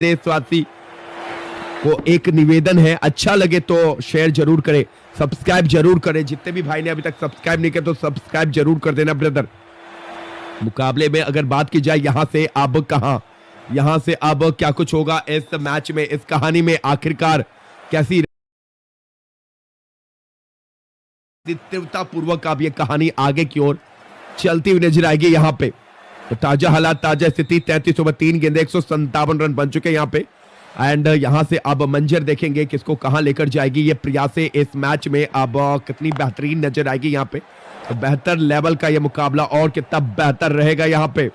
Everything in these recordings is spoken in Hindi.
देशवासी को एक निवेदन है, अच्छा लगे तो शेयर जरूर करें, सब्सक्राइब जरूर करें। जितने भी भाई ने अभी तक सब्सक्राइब नहीं किया तो सब्सक्राइब जरूर कर देना ब्रदर। मुकाबले में अगर बात की जाए यहां से अब कहां, यहां से अब क्या कुछ होगा इस मैच में, इस कहानी में आखिरकार कैसी तीव्रता पूर्वक अब ये कहानी आगे की ओर चलती हुई नजर आएगी। यहाँ पे तो ताजा हालात, ताजा स्थिति 33 ओवर 3 गेंदे 157 रन बन चुके यहाँ पे। एंड यहां से अब मंजर देखेंगे किसको कहां लेकर जाएगी ये प्रयासे इस मैच में, अब कितनी बेहतरीन नजर आएगी यहाँ पे। तो बेहतर लेवल का ये मुकाबला और कितना बेहतर रहेगा यहाँ पे।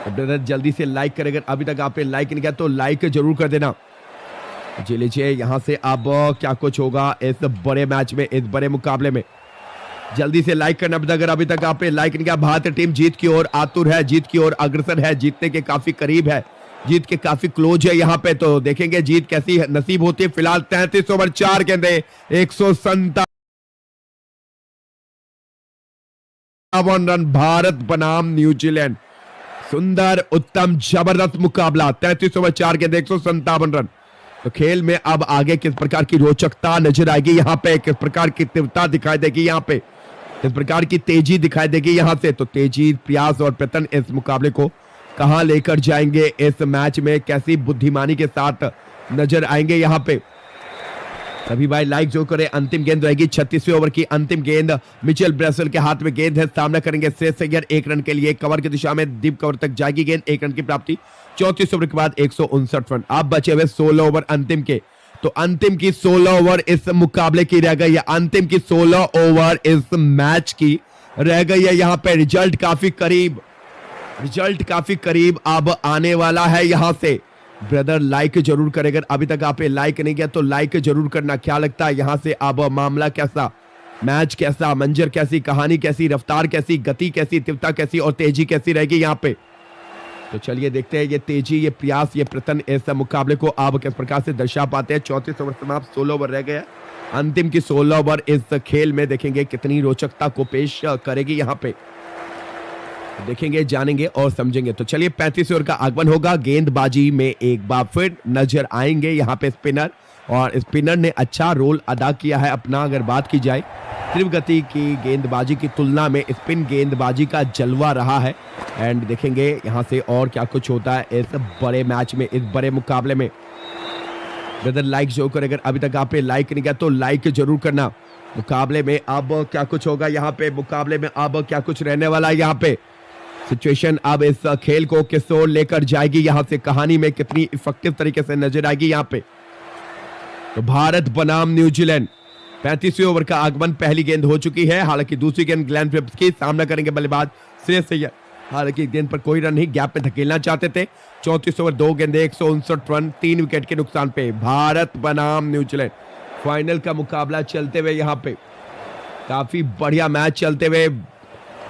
ब्रदर जल्दी से लाइक करें, अगर अभी तक आपने लाइक नहीं किया तो लाइक जरूर कर देना। जी लीजिए यहां से अब क्या कुछ होगा इस बड़े मैच में, इस बड़े मुकाबले में। जल्दी से लाइक करना, अगर अभी तक आपने लाइक नहीं किया। भारतीय टीम जीत की ओर आतुर है, जीत की ओर अग्रसर है, जीतने के काफी करीब है, जीत के काफी क्लोज है यहाँ पे। तो देखेंगे जीत कैसी नसीब होती है। फिलहाल 33 ओवर 4 गेंदे 157 रन, भारत बनाम न्यूजीलैंड। सुंदर उत्तम जबरदस्त मुकाबला, 33 ओवर 4 गेंदे 157 रन। तो खेल में अब आगे किस प्रकार की रोचकता नजर आएगी यहाँ पे, किस प्रकार की तीव्रता दिखाई देगी यहाँ पे, किस प्रकार की तेजी दिखाई देगी यहाँ से। तो तेजी, प्रयास और प्रयत्न इस मुकाबले को कहां लेकर जाएंगे, इस मैच में कैसी बुद्धिमानी के साथ नजर आएंगे यहाँ पे। सभी भाई लाइक जो करें। अंतिम गेंद रहेगी 36वें ओवर की अंतिम गेंद, मिचेल ब्रेसल के हाथ में गेंद है, सामना करेंगे श्रेयस अय्यर 1 रन के लिए। कवर की दिशा में डीप कवर तक जाएगी गेंद, 1 रन की प्राप्ति। 34 ओवर के बाद 159 रन। अब बचे हुए 16 ओवर अंतिम के। तो अंतिम की 16 ओवर इस मुकाबले की रह गई है, अंतिम की 16 ओवर इस मैच की रह गई है यहाँ पे। रिजल्ट काफी करीब, रिजल्ट काफी करीब अब आने वाला है यहाँ से। ब्रदर लाइक जरूर करें, अगर अभी तक आपने लाइक नहीं किया तो लाइक जरूर करना। क्या लगता है यहाँ से अब मामला कैसा, मैच कैसा, मंजर कैसी, कहानी कैसी, रफ्तार कैसी, गति कैसी, तीव्रता कैसी और तेजी कैसी रहेगी यहाँ पे। तो चलिए देखते हैं ये तेजी, ये प्रयास, ये प्रयत्न इस मुकाबले को आप किस प्रकार से दर्शा पाते हैं। 34 ओवर समाप्त, 16 ओवर रह गया। अंतिम की 16 ओवर इस खेल में देखेंगे कितनी रोचकता को पेश करेगी यहाँ पे, देखेंगे, जानेंगे और समझेंगे। तो चलिए 35 ओवर का आगमन होगा। गेंदबाजी में एक बार फिर नजर आएंगे यहाँ पे स्पिनर, और स्पिनर ने अच्छा रोल अदा किया है अपना। अगर बात की जाए तीव्र गति की गेंदबाजी की तुलना में स्पिन गेंदबाजी का जलवा रहा है। एंड देखेंगे यहाँ से और क्या कुछ होता है इस बड़े मैच में, इस बड़े मुकाबले में। ब्रदर लाइक जो करें, अगर अभी तक आपने लाइक नहीं किया तो लाइक जरूर करना। मुकाबले में अब क्या कुछ होगा यहाँ पे, मुकाबले में अब क्या कुछ रहने वाला है यहाँ पे। सिचुएशन अब इस खेल को किस ओर लेकर जाएगी यहाँ से, कहानी में कितनी इफेक्टिव तरीके से नजर आएगी यहाँ पे। तो भारत बनाम न्यूजीलैंड, 35वें ओवर का आगमन, पहली गेंद हो चुकी है। हालांकि दूसरी गेंद ग्लेन फिलिप्स की, सामना करेंगे बल्लेबाज श्रेयस अय्यर। हालांकि गेंद पर कोई रन नहीं, गैप में धकेलना चाहते थे। 34 ओवर 2 गेंदे 159 रन, 3 विकेट के नुकसान पे। भारत बनाम न्यूजीलैंड, फाइनल का मुकाबला चलते हुए यहाँ पे, काफी बढ़िया मैच चलते हुए।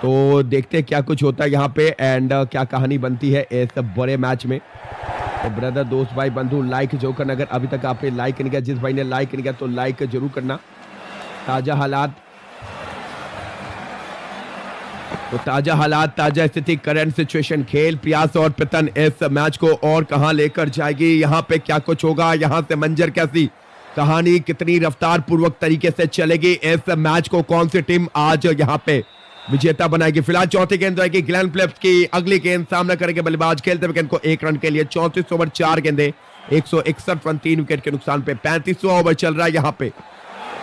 तो देखते हैं क्या कुछ होता है यहाँ पे एंड क्या कहानी बनती है इस बड़े मैच में। तो ब्रदर, दोस्त, भाई, बंधु लाइक जो करना, अगर अभी तक आपने लाइक नहीं किया, जिस भाई ने लाइक नहीं किया तो लाइक जरूर करना। ताजा हालात, तो ताजा हालात, ताजा स्थिति, करंट सिचुएशन, खेल, प्रयास और प्रयत्न इस मैच को और कहां लेकर जाएगी, यहाँ पे क्या कुछ होगा, यहाँ से मंजर कैसी, कहानी कितनी रफ्तार पूर्वक तरीके से चलेगी, इस मैच को कौन सी टीम आज यहाँ पे विजेता बनाएगी। फिलहाल चौथी गेंद रहेगी ग्लेन फिलिप्स की, अगली गेंद सामना करेंगे बल्लेबाज खेलते हुए गेंद को 1 रन के लिए। 34 ओवर 4 गेंदे 161 रन, 3 विकेट के नुकसान पे। 35वां ओवर चल रहा है यहाँ पे,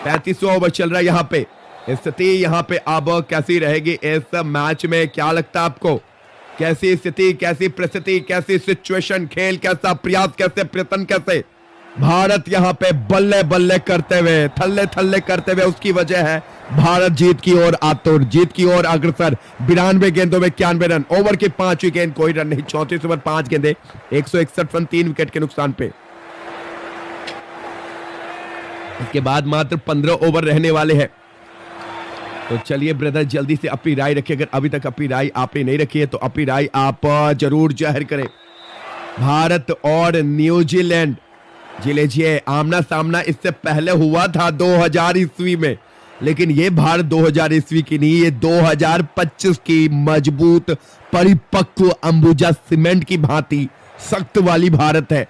35वां ओवर चल रहा है यहाँ पे। स्थिति यहाँ पे अब कैसी रहेगी इस मैच में, क्या लगता है आपको, कैसी स्थिति, कैसी परिस्थिति, कैसी सिचुएशन, खेल कैसा, प्रयास कैसे, प्रयत्न कैसे। भारत यहाँ पे बल्ले बल्ले करते हुए, थल्ले थल्ले करते हुए, उसकी वजह है भारत जीत की ओर आतुर, जीत की ओर अग्रसर। 92 गेंदों में 91 रन, ओवर की 5वीं गेंद कोई रन नहीं। 34 ओवर 5 गेंदे 161 रन, 3 विकेट के नुकसान पे। इसके बाद मात्र 15 ओवर रहने वाले हैं। तो चलिए ब्रदर जल्दी से अपनी राय रखिए, अगर अभी तक अपनी राय आपने नहीं रखी है तो अपनी राय आप जरूर जाहिर करें। भारत और न्यूजीलैंड, जी लीजिए, आमना सामना इससे पहले हुआ था 2000 ईस्वी में, लेकिन ये भारत 2000 ईस्वी की नहीं, ये 2025 की मजबूत परिपक्व अंबुजा सीमेंट की भांति सख्त वाली भारत है,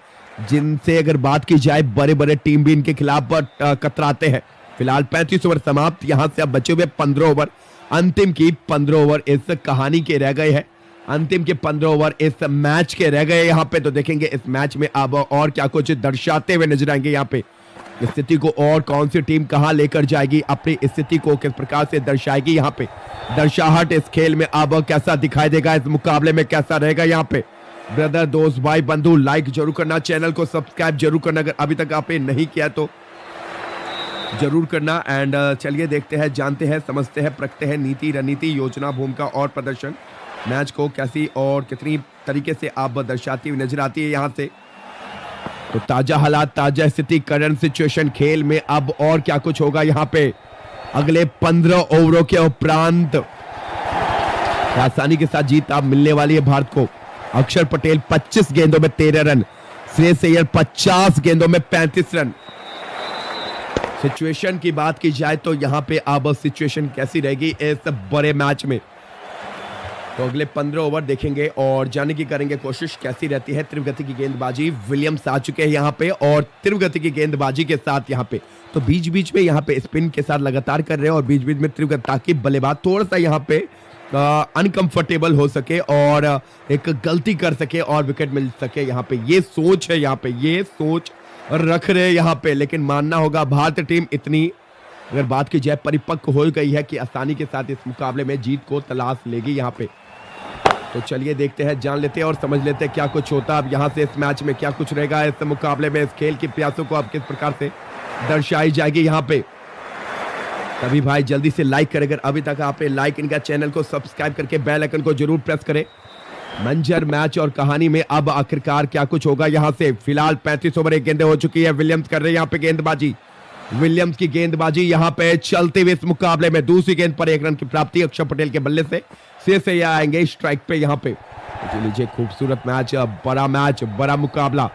जिनसे अगर बात की जाए बड़े बड़े टीम भी इनके खिलाफ कतराते हैं। फिलहाल 35 ओवर समाप्त, यहां से अब बचे हुए 15 ओवर, अंतिम की 15 ओवर इस कहानी के रह गए हैं। अंतिम के 15 ओवर इस मैच के रह गए यहाँ पे। तो देखेंगे इस मैच में अब और क्या कुछ दर्शाते हुए नजर आएंगे यहाँ पे, स्थिति को और कौन सी टीम कहां लेकर जाएगी, अपनी स्थिति को किस प्रकार से दर्शाएगी यहाँ पे। दर्शाहट इस खेल में अब कैसा दिखाई देगा, इस मुकाबले में कैसा रहेगा यहाँ पे। ब्रदर, दोस्त, भाई, बंधु, लाइक जरूर करना, चैनल को सब्सक्राइब जरूर करना अगर अभी तक आपने नहीं किया तो जरूर करना। एंड चलिए देखते हैं, जानते हैं, समझते हैं, परखते हैं नीति, रणनीति, योजना, भूमिका और प्रदर्शन मैच को कैसी और कितनी तरीके से आप दर्शाती हुई नजर आती है यहाँ से। तो ताजा हालात, ताजा स्थिति, करंट सिचुएशन, खेल में अब और क्या कुछ होगा यहाँ पे अगले 15 ओवरों के उपरांत। आसानी के साथ जीत अब मिलने वाली है भारत को। अक्षर पटेल 25 गेंदों में 13 रन, श्रेयस अय्यर 50 गेंदों में 35 रन। सिचुएशन की बात की जाए तो यहां पे अब सिचुएशन कैसी रहेगी इस बड़े मैच में, तो अगले 15 ओवर देखेंगे और जानने की करेंगे कोशिश कैसी रहती है। तीव्र गति की गेंदबाजी, विलियम्स आ चुके हैं यहाँ पे और तीव्र गति की गेंदबाजी के साथ यहाँ पे तो बीच बीच में यहाँ पे स्पिन के साथ लगातार कर रहे हैं और बीच बीच में तीव्र गति, ताकि बल्लेबाज थोड़ा सा यहाँ पे अनकंफर्टेबल हो सके और एक गलती कर सके और विकेट मिल सके। यहाँ पे ये सोच है, यहाँ पे ये सोच रख रहे हैं यहाँ पे। लेकिन मानना होगा भारतीय टीम इतनी अगर बात की जाए परिपक्व हो गई है कि आसानी के साथ इस मुकाबले में जीत को तलाश लेगी यहाँ पे। तो चलिए देखते हैं, जान लेते हैं और समझ लेते हैं क्या कुछ होता है अब यहाँ से इस मैच में, क्या कुछ रहेगा इस मुकाबले में। इस खेल की प्यासों को अब किस प्रकार से दर्शाई जाएगी यहाँ पे। तभी भाई जल्दी से लाइक करें अगर अभी तक आपने लाइक इनका, चैनल को सब्सक्राइब करके बेल आइकन को जरूर प्रेस करें। मंजर मैच और कहानी में अब आखिरकार क्या कुछ होगा यहाँ से। फिलहाल 35 ओवर 1 गेंदें हो चुकी है, विलियम्स कर रहे हैं यहाँ पे गेंदबाजी। विलियम्स की गेंदबाजी यहाँ पे चलते हुए इस मुकाबले में दूसरी गेंद पर 1 रन की प्राप्ति अक्षर पटेल के बल्ले से। शेष अय्यर आएंगे स्ट्राइक पे यहाँ पे। लीजिए खूबसूरत मैच, बड़ा मुकाबला,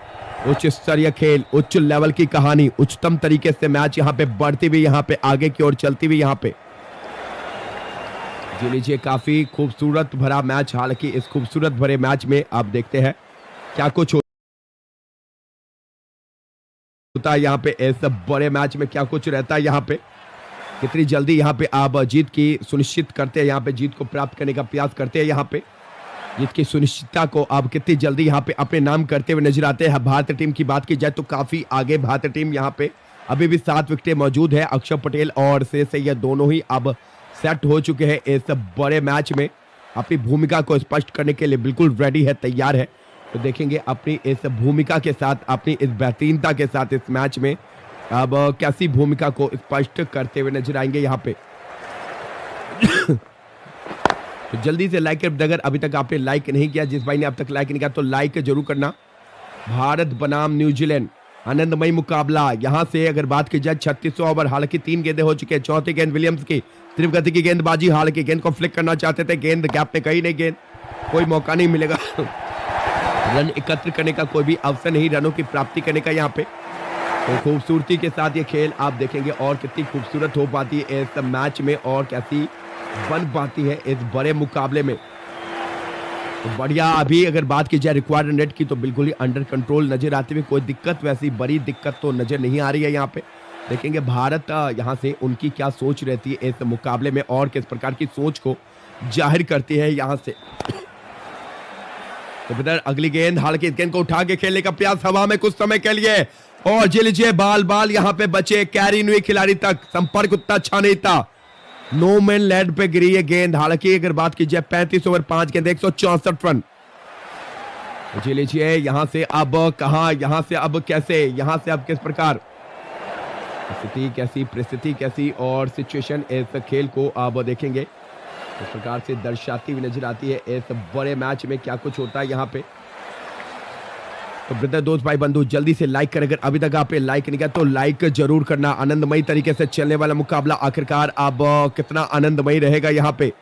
उच्च स्तरीय खेल, उच्च लेवल की कहानी, उच्चतम तरीके से मैच यहाँ पे बढ़ती हुई, यहाँ पे आगे की ओर चलती हुई यहाँ पे। जी लीजिए काफी खूबसूरत भरा मैच। हालांकि इस खूबसूरत भरे मैच में आप देखते हैं क्या कुछ होता है यहाँ पे। इस बड़े मैच में क्या कुछ रहता है यहाँ पे, कितनी जल्दी यहाँ पे आप जीत की सुनिश्चित करते हैं, यहाँ पे जीत को प्राप्त करने का प्रयास करते हैं, यहाँ पे जीत की सुनिश्चितता को आप कितनी जल्दी यहाँ पे अपने नाम करते हुए नजर आते हैं। भारतीय टीम की बात की जाए तो काफी आगे भारतीय टीम यहाँ पे अभी भी 7 विकेटें मौजूद है। अक्षर पटेल और श्रेयस अय्यर दोनों ही अब सेट हो चुके हैं इस बड़े मैच में, अपनी भूमिका को स्पष्ट करने के लिए बिल्कुल रेडी है, तैयार है। तो देखेंगे अपनी इस भूमिका के साथ, अपनी इस बेहतरीनता के साथ इस मैच में अब कैसी भूमिका को स्पष्ट करते हुए नजर आएंगे यहाँ पे। तो जल्दी से लाइक कर, अगर अभी तक आपने लाइक नहीं किया, जिस भाई ने अब तक लाइक नहीं किया तो लाइक जरूर करना। भारत बनाम न्यूजीलैंड, आनंदमयी मुकाबला। यहां से अगर बात की जाए 36 ओवर, हालांकि 3 गेंदें हो चुके हैं। चौथी गेंद विलियम्स की तीव्र गति की गेंदबाजी, हालांकि गेंद को फ्लिक करना चाहते थे, गेंद गैप में कहीं नहीं, गेंद कोई मौका नहीं मिलेगा रन एकत्र करने का कोई भी अवसर नहीं, रनों की प्राप्ति करने का यहाँ पे। तो खूबसूरती के साथ ये खेल आप देखेंगे और कितनी खूबसूरत हो पाती है इस मैच में और कैसी बन पाती है इस बड़े मुकाबले में। तो बढ़िया, अभी अगर बात की जाए रिक्वायर्ड रन रेट की तो बिल्कुल ही अंडर कंट्रोल नजर आती हुई, कोई दिक्कत, वैसी बड़ी दिक्कत तो नजर नहीं आ रही है यहाँ पे। देखेंगे भारत यहाँ से उनकी क्या सोच रहती है इस मुकाबले में और किस प्रकार की सोच को जाहिर करती है यहाँ से। तो इधर अगली गेंद, हालांकि इस गेंद को उठा के खेलने का प्रयास हवा में कुछ समय के लिए, और जी लीजिए बाल यहाँ पे बचे, कैरी हुई खिलाड़ी तक, संपर्क उतना अच्छा नहीं था, नो मैन लैंड पे गिरी है गेंद। हालांकि अगर बात की जाए 35 ओवर 5 गेंद 164 रन। जी लीजिए यहां से अब कहा, यहां से अब कैसे, यहां से अब किस प्रकार, स्थिति कैसी, परिस्थिति कैसी और सिचुएशन इस खेल को अब देखेंगे इस प्रकार से दर्शाती हुई नजर आती है इस बड़े मैच में क्या कुछ होता है यहाँ पे। तो ब्रदर, दोस्त, भाई, बंधु, जल्दी से लाइक करें अगर अभी तक आपने लाइक नहीं किया तो लाइक जरूर करना। आनंदमयी तरीके से चलने वाला मुकाबला आखिरकार अब कितना आनंदमयी रहेगा, यहाँ पे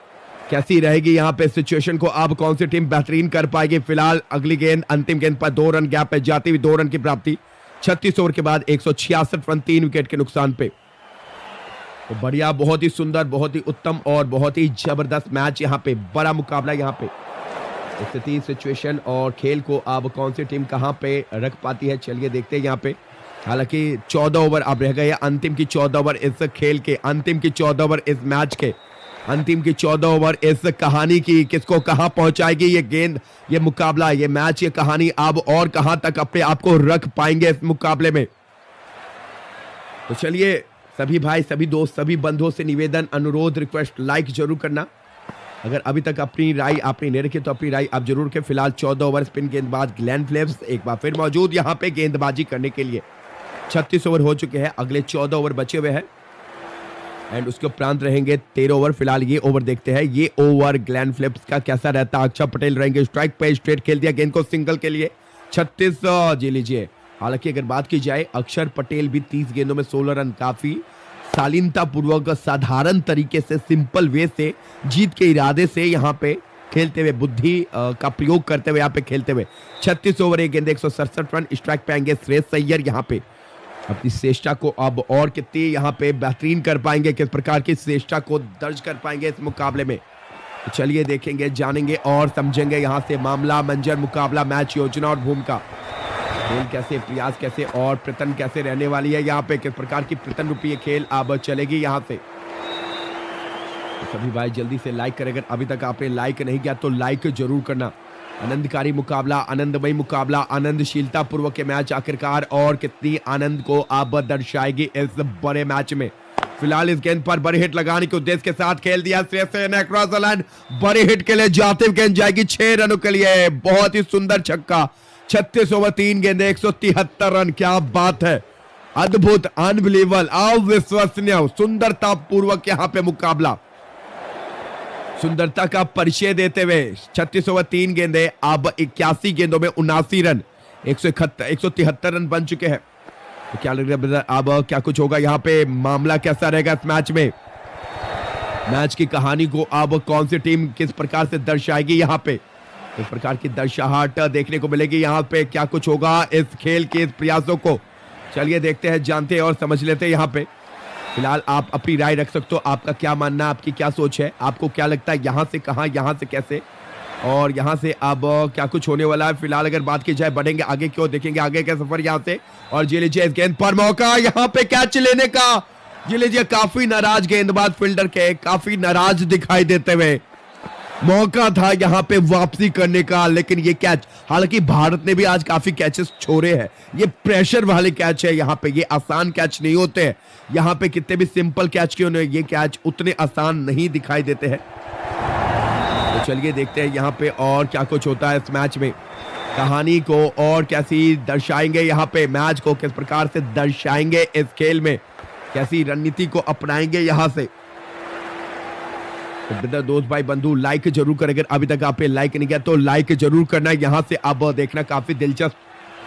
कैसी रहेगी यहाँ पे सिचुएशन को अब कौन सी टीम बेहतरीन कर पाएगी। फिलहाल अगली गेंद, अंतिम गेंद पर 2 रन गैप पे जाती हुई 2 रन की प्राप्ति 36 ओवर के बाद 166 रन 3 विकेट के नुकसान पे। तो बढ़िया, बहुत ही सुंदर, बहुत ही उत्तम और बहुत ही जबरदस्त मैच यहाँ पे, बड़ा मुकाबला यहाँ पे। स्थिति, सिचुएशन और खेल को अब कौन सी टीम कहां पे रख पाती है, चलिए देखते हैं यहां पे। हालांकि 14 ओवर अब रह गए, अंतिम की 14 ओवर इस खेल के, अंतिम की 14 ओवर इस मैच के, अंतिम की 14 ओवर इस कहानी की किसको कहां पहुंचाएगी ये गेंद, ये मुकाबला, ये मैच, ये कहानी अब और कहां तक अपने आप को रख पाएंगे इस मुकाबले में। तो चलिए सभी भाई, सभी दोस्त, सभी बंधुओं से निवेदन, अनुरोध, रिक्वेस्ट, लाइक जरूर करना। अगर अभी तक अपनी राय आपने नहीं रखी तो अपनी राय आप जरूर के। फिलहाल 14 ओवर स्पिन गेंदबाज ग्लेन फिलिप्स एक बार फिर मौजूद यहां पे गेंदबाजी करने के लिए। 36 ओवर हो चुके हैं, अगले 14 ओवर बचे हुए हैं एंड उसके उपरांत रहेंगे 13 ओवर। फिलहाल ये ओवर देखते हैं, ये ओवर ग्लेन फिलिप्स का कैसा रहता है। अक्षर पटेल रहेंगे स्ट्राइक पे, स्ट्रेट खेल दिया गेंद को सिंगल के लिए, 36 जी लीजिए। हालांकि अगर बात की जाए अक्षर पटेल भी 30 गेंदों में 16 रन, काफी शालीनता पूर्वक, साधारण तरीके से, सिंपल वे से, जीत के इरादे से यहाँ पे खेलते हुए, बुद्धि का प्रयोग करते हुए यहाँ पे खेलते हुए। 36 ओवर एक गेंद 167 रन, स्ट्राइक पे आएंगे श्रेयस अय्यर यहाँ पे अपनी श्रेष्ठता को अब और कितनी यहाँ पे बेहतरीन कर पाएंगे, किस प्रकार की श्रेष्ठता को दर्ज कर पाएंगे इस मुकाबले में। तो चलिए देखेंगे, जानेंगे और समझेंगे यहाँ से मामला, मंजर, मुकाबला, मैच, योजना और भूमिका, खेल कैसे, प्रयास कैसे और प्रतन कैसे रहने वाली है यहाँ पे, किस प्रकार की प्रतन रूपी खेल अब चलेगी यहाँ से। तो सभी भाई जल्दी से लाइक करें, अगर अभी तक आपने लाइक नहीं किया तो लाइक जरूर करना। आनंदकारी मुकाबला, आनंदमयी मुकाबला, आनंदशीलता पूर्वक के मैच आखिरकार और कितनी आनंद को अब दर्शाएगी इस बड़े मैच में। फिलहाल इस गेंद पर बड़े हिट लगाने के उद्देश्य के साथ खेल दिया श्रेयस अय्यर ने क्रॉस द लाइन, बड़े हिट के लिए जाते हुए गेंद जाएगी 6 रनों के लिए, बहुत ही सुंदर छक्का। 36 ओवर 3 गेंदे 173 रन, क्या बात है, अद्भुत, अनबिलीवेबल, अविश्वसनीय, सुंदरता पूर्वक यहाँ पे मुकाबला, सुंदरता का परिचय देते हुए 36 ओवर 3 गेंदे अब 81 गेंदों में 79 रन, 173 रन बन चुके हैं। तो क्या लग रहा है अब क्या कुछ होगा यहाँ पे, मामला कैसा रहेगा इस मैच में, मैच की कहानी को अब कौन सी टीम किस प्रकार से दर्शाएगी यहाँ पे, किस प्रकार की दर्शाहट देखने को मिलेगी यहाँ पे, क्या कुछ होगा इस खेल के इस प्रयासों को। चलिए देखते हैं, जानते हैं और समझ लेते हैं यहाँ पे। फिलहाल आप अपनी राय रख सकते हो, आपका क्या मानना है, आपकी क्या सोच है, आपको क्या लगता है यहाँ से कहाँ, यहाँ से कैसे और यहाँ से अब क्या कुछ होने वाला है। फिलहाल अगर बात की जाए, बढ़ेंगे आगे की ओर, देखेंगे आगे का सफर यहाँ से। और जी लीजिए इस गेंद पर मौका यहाँ पे कैच लेने का, जी लीजिए काफी नाराज गेंदबाज फील्डर के, काफी नाराज दिखाई देते हुए, मौका था यहाँ पे वापसी करने का, लेकिन ये कैच, हालांकि भारत ने भी आज काफी कैचेस छोड़े हैं, ये प्रेशर वाले कैच है यहाँ पे, ये आसान कैच नहीं होते हैं यहाँ पे, कितने भी सिंपल कैच क्यों नहीं, ये कैच उतने आसान नहीं दिखाई देते हैं। तो चलिए देखते हैं यहाँ पे और क्या कुछ होता है इस मैच में, कहानी को और कैसी दर्शाएंगे यहाँ पे, मैच को किस प्रकार से दर्शाएंगे इस खेल में, कैसी रणनीति को अपनाएंगे यहाँ से। तो दोस्त भाई बंधु लाइक जरूर करें, अगर अभी तक आपने लाइक नहीं किया तो लाइक जरूर करना। यहाँ से अब देखना काफी दिलचस्प,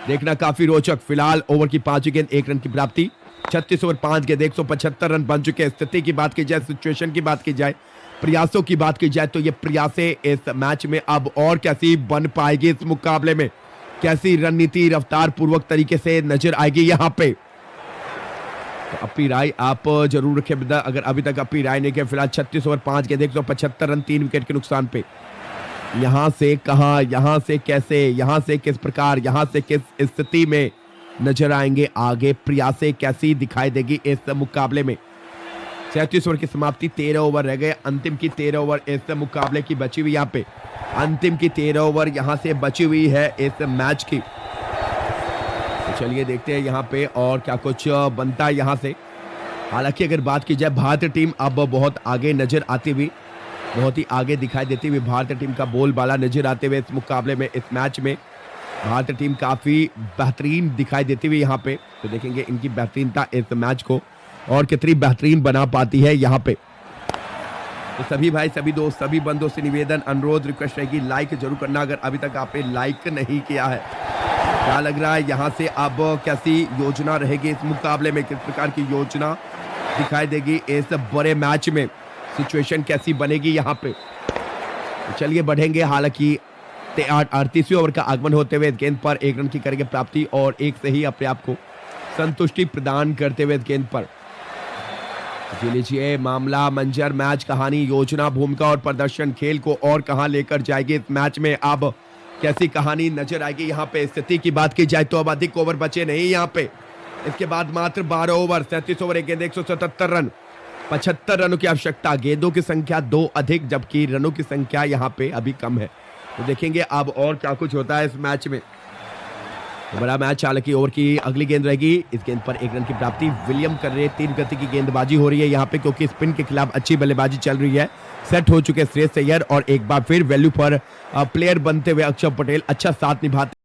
देखना काफी रोचक। फिलहाल ओवर की 5 गेंद 1 रन की प्राप्ति, 36 ओवर 5 गेंद 175 रन बन चुके हैं। स्थिति की बात की जाए, सिचुएशन की बात की जाए, प्रयासों की बात की जाए तो ये प्रयासें इस मैच में अब और कैसी बन पाएगी, इस मुकाबले में कैसी रणनीति रफ्तार पूर्वक तरीके से नजर आएगी यहाँ पे। तो अपनी राय आप जरूर रखें, अगर अभी तक अपनी राय नहीं किया। फिलहाल 36 ओवर 5 गेंद 175 रन 3 विकेट के नुकसान पे, यहां से कहां, यहां से कैसे, यहां से किस प्रकार, यहां से किस स्थिति में नजर आएंगे आगे, प्रयासें कैसी दिखाई देगी इस मुकाबले में। 37 ओवर की समाप्ति, 13 ओवर रह गए, अंतिम की 13 ओवर इस मुकाबले की बची हुई, यहाँ पे अंतिम की 13 ओवर यहां से बची हुई है इस मैच की। तो चलिए देखते हैं यहाँ पे और क्या कुछ बनता है यहाँ से। हालांकि अगर बात की जाए, भारतीय टीम अब बहुत आगे नजर आती हुई, बहुत ही आगे दिखाई देती हुई भारतीय टीम का बोलबाला नजर आते हुए इस मुकाबले में, इस मैच में भारतीय टीम काफी बेहतरीन दिखाई देती हुई यहाँ पे। तो देखेंगे इनकी बेहतरीनता इस मैच को और कितनी बेहतरीन बना पाती है यहाँ पे। तो सभी भाई, सभी दोस्त, सभी बंधुओं से निवेदन, अनुरोध, रिक्वेस्ट रहेगी, लाइक जरूर करना अगर अभी तक आपने लाइक नहीं किया है। क्या लग रहा है यहाँ से अब कैसी योजना रहेगी इस मुकाबले में, किस प्रकार की योजना दिखाई देगी इस बड़े मैच में, सिचुएशन कैसी बनेगी यहाँ पे। तो चलिए बढ़ेंगे। हालांकि 38वें ओवर का आगमन होते हुए गेंद पर 1 रन की करेंगे प्राप्ति और 1 से ही अपने आप को संतुष्टि प्रदान करते हुए गेंद पर जी लीजिए, मामला, मंजर, मैच, कहानी, योजना, भूमिका और प्रदर्शन खेल को और कहां लेकर जाएगी इस मैच में। अब कैसी कहानी नजर आएगी यहाँ पे। स्थिति की बात की जाए तो अब अधिक ओवर बचे नहीं यहाँ पे। इसके बाद मात्र 12 ओवर, 37 ओवर, एक गेंद, 177 रन, 75 रनों की आवश्यकता। गेंदों की संख्या 2 अधिक, जबकि रनों की संख्या यहाँ पे अभी कम है। तो देखेंगे अब और क्या कुछ होता है इस मैच में। तो बड़ा मैच, हालांकि ओवर की अगली गेंद रहेगी। इस गेंद पर 1 रन की प्राप्ति। विलियम कर रहे 3 गति की गेंदबाजी हो रही है यहाँ पे, क्योंकि स्पिन के खिलाफ अच्छी बल्लेबाजी चल रही है। सेट हो चुके श्रेयस अय्यर और एक बार फिर वैल्यू पर प्लेयर बनते हुए अक्षर पटेल अच्छा साथ निभाते